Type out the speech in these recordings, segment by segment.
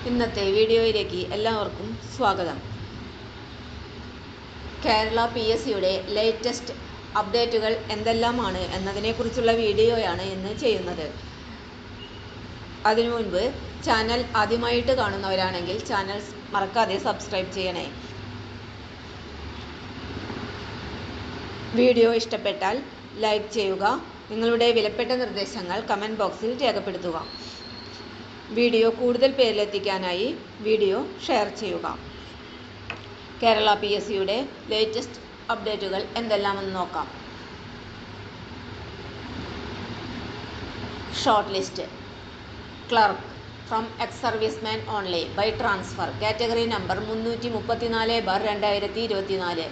ഇന്നത്തെ വീഡിയോയിലേക്ക് എല്ലാവർക്കും സ്വാഗതം. കേരള PSCയുടെ ലേറ്റസ്റ്റ് അപ്ഡേറ്റുകൾ എന്തെല്ലാമാണ് എന്നതിനെക്കുറിച്ചുള്ള വീഡിയോയാണ് ഇന്ന് ചെയ്യുന്നത്. അതിനു മുൻപ് ചാനൽ ആദ്യമായിട്ട് കാണുന്നവരാണെങ്കിൽ ചാനൽ മറക്കാതെ സബ്സ്ക്രൈബ് ചെയ്യണേ. വീഡിയോ ഇഷ്ടപ്പെട്ടാൽ ലൈക്ക് ചെയ്യുക. നിങ്ങളുടെ വിലപ്പെട്ട നിർദ്ദേശങ്ങൾ കമൻറ്റ് ബോക്സിൽ രേഖപ്പെടുത്തുക. വീഡിയോ കൂടുതൽ പേരിലെത്തിക്കാനായി വീഡിയോ ഷെയർ ചെയ്യുക. കേരള PSCയുടെ ലേറ്റസ്റ്റ് അപ്ഡേറ്റുകൾ എന്തെല്ലാമെന്ന് നോക്കാം. Shortlist clerk from ex serviceman only by transfer category number 334/2024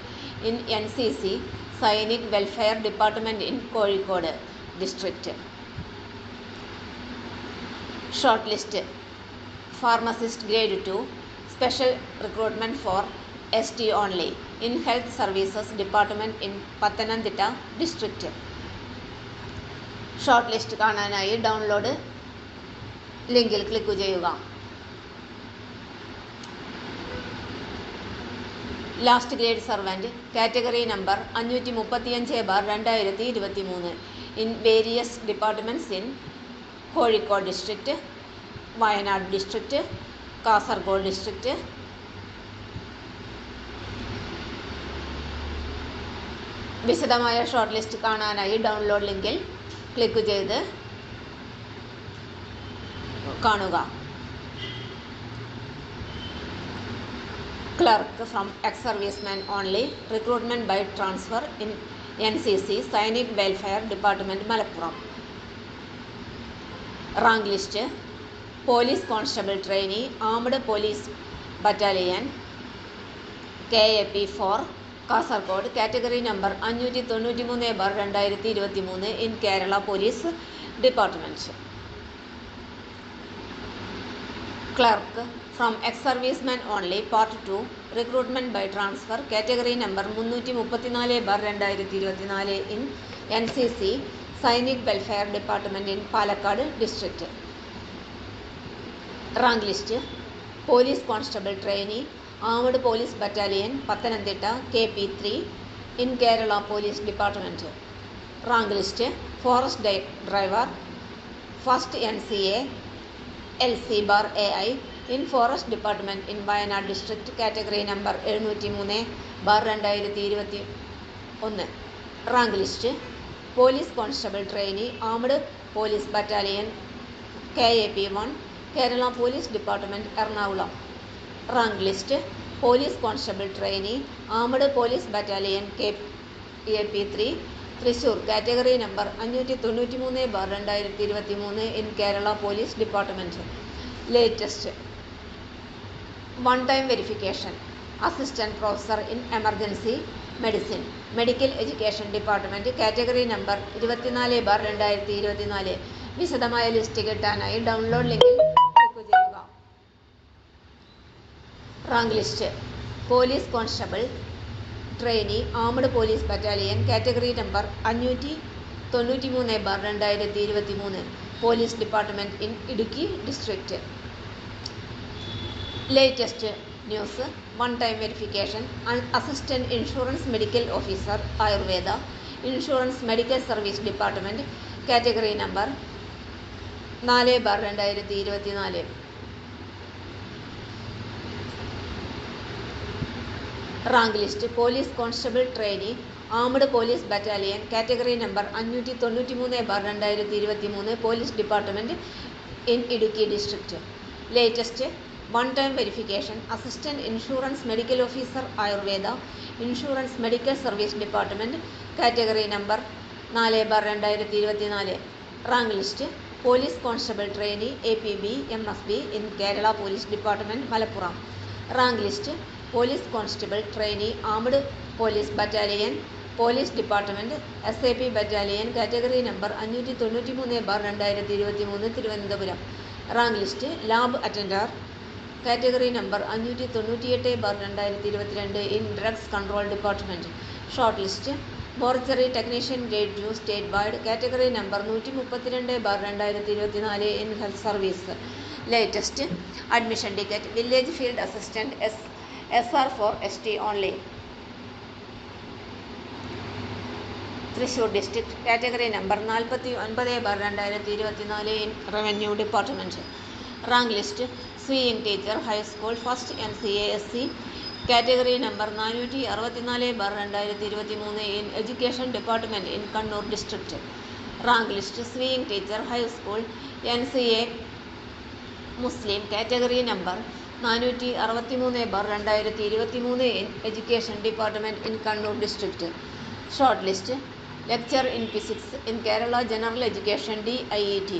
in NCC Sainik welfare department in Kozhikode district. Shortlist pharmacist grade 2 special recruitment for ST only in health services department in Pathanamthitta district. Shortlist കാണാനായി download ലിങ്കിൽ click ചെയ്യുക. Last grade servant category number 535/2023 in various departments in Kozhikode district, Wayanad district, Kasaragod district. വിശദമായ shortlist കാണാനായി download ലിങ്കിൽ click ചെയ്ത് കാണുക. Clerk from ex serviceman only recruitment by transfer in NCC Sainik welfare department Malappuram. Rank list police constable trainee armed police battalion KAP4 Kasaragod category number 593/2023 in Kerala police department. Clerk from ex serviceman only part 2 recruitment by transfer category number 334/2024 in NCC Sainik welfare department in Palakkad district. Rank list police constable trainee armed police battalion Pathanamthitta KP3 in Kerala police department. Rank list forest driver first NCA LC/AI in forest department in Wayanad district category number 703/2021. Rank list police constable trainee armed police battalion KAP1 Kerala police department Ernakulam. Rank list police constable trainee armed police battalion KAP3 Thrissur category number 593/2023 in Kerala police department. Latest one time verification assistant professor in emergency medicine medical education department category number 24/2024. വിശദമായ list കിട്ടാനായി download ലിങ്കിൽ click ചെയ്യുക. Rank list police constable trainee armed police battalion category number 593/2023 police department in Idukki district. Latest news one time verification assistant insurance medical officer Ayurveda insurance medical service department category number 4/2024. Rank list police constable trainee armed police battalion category number 593/2023 police department in Idukki district. Latest one time verification assistant insurance medical officer Ayurveda insurance medical service department category number 4/2024. Rank list police constable trainee APB MSB in Kerala police department Malappuram. Rank list police constable trainee armed police battalion police department SAP battalion category number 593/2023 Thiruvananthapuram. Rank list lab attender category number 598/2022 in drugs control department. Short list mortuary technician grade 2 state wide category number 132/2024 in health service. Latest admission ticket village field assistant SR for ST only. Thrissur district category number 49/2024 in revenue department. Rank list sewing teacher high school first NCA SC category number 464/2023 in education department in Kannur district. Rank list sewing teacher high school NCA Muslim category number 463/2023 in education department in Kannur district. Short list lecture in physics in Kerala General Education DIET.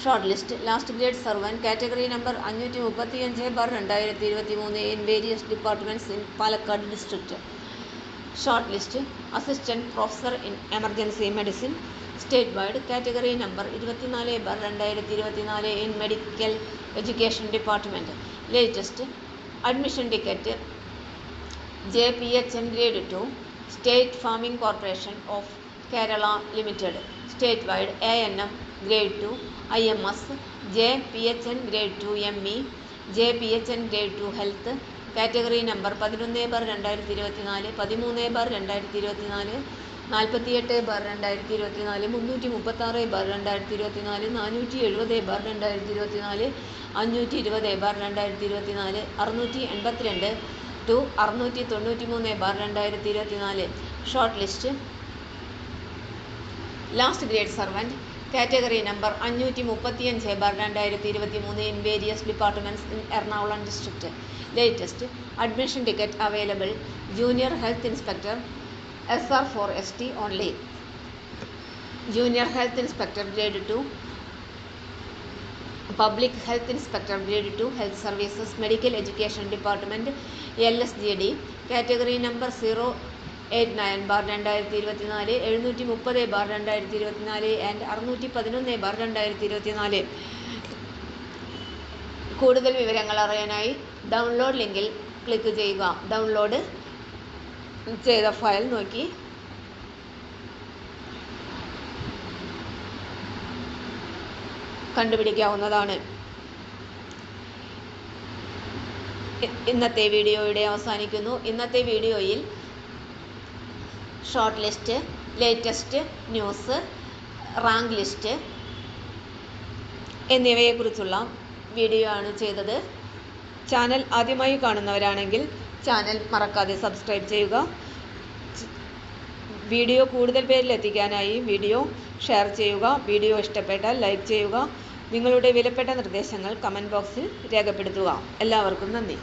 Short list last grade servant category number 535/2023 in various departments in Palakkad district. Short list assistant professor in emergency medicine state wide category number 24/2024 in medical education department. Latest admission ticket JPHN grade 2 state farming corporation of Kerala limited state wide ANM grade 2 IMS JPHN grade 2 ME JPHN grade 2 health category number 11/2024 13/2024 48/2024 336/2024 470/2024 520/2024 682 to 693/2024. Short list last grade servant category number 535/2023 in various departments in Ernakulam district. Latest admission ticket available junior health inspector SR for ST only. Junior health inspector grade 2 public health inspector grade 2 health services medical education department LSGD category number 089/2024 730/2024 and 611/2024. കൂടുതൽ വിവരങ്ങൾ അറിയാനായി download ലിങ്കിൽ click ചെയ്യുക. Download ചെയ്ത file നോക്കി കണ്ടുപിടിക്കാവുന്നതാണ്. ഇന്നത്തെ video ഇവിടെ അവസാനിക്കുന്നു. ഇന്നത്തെ വീഡിയോയിൽ short list, latest news, rank list എന്നിവയെക്കുറിച്ചുള്ള വീഡിയോ ആണ് ചെയ്തത്. ചാനൽ ആദ്യമായി കാണുന്നവരാണെങ്കിൽ ചാനൽ മറക്കാതെ സബ്സ്ക്രൈബ് ചെയ്യുക. വീഡിയോ കൂടുതൽ പേരിൽ എത്തിക്കാനായി വീഡിയോ ഷെയർ ചെയ്യുക. വീഡിയോ ഇഷ്ടപ്പെട്ടാൽ ലൈക്ക് ചെയ്യുക. നിങ്ങളുടെ വിലപ്പെട്ട നിർദ്ദേശങ്ങൾ കമൻറ്റ് ബോക്സിൽ രേഖപ്പെടുത്തുക. എല്ലാവർക്കും നന്ദി.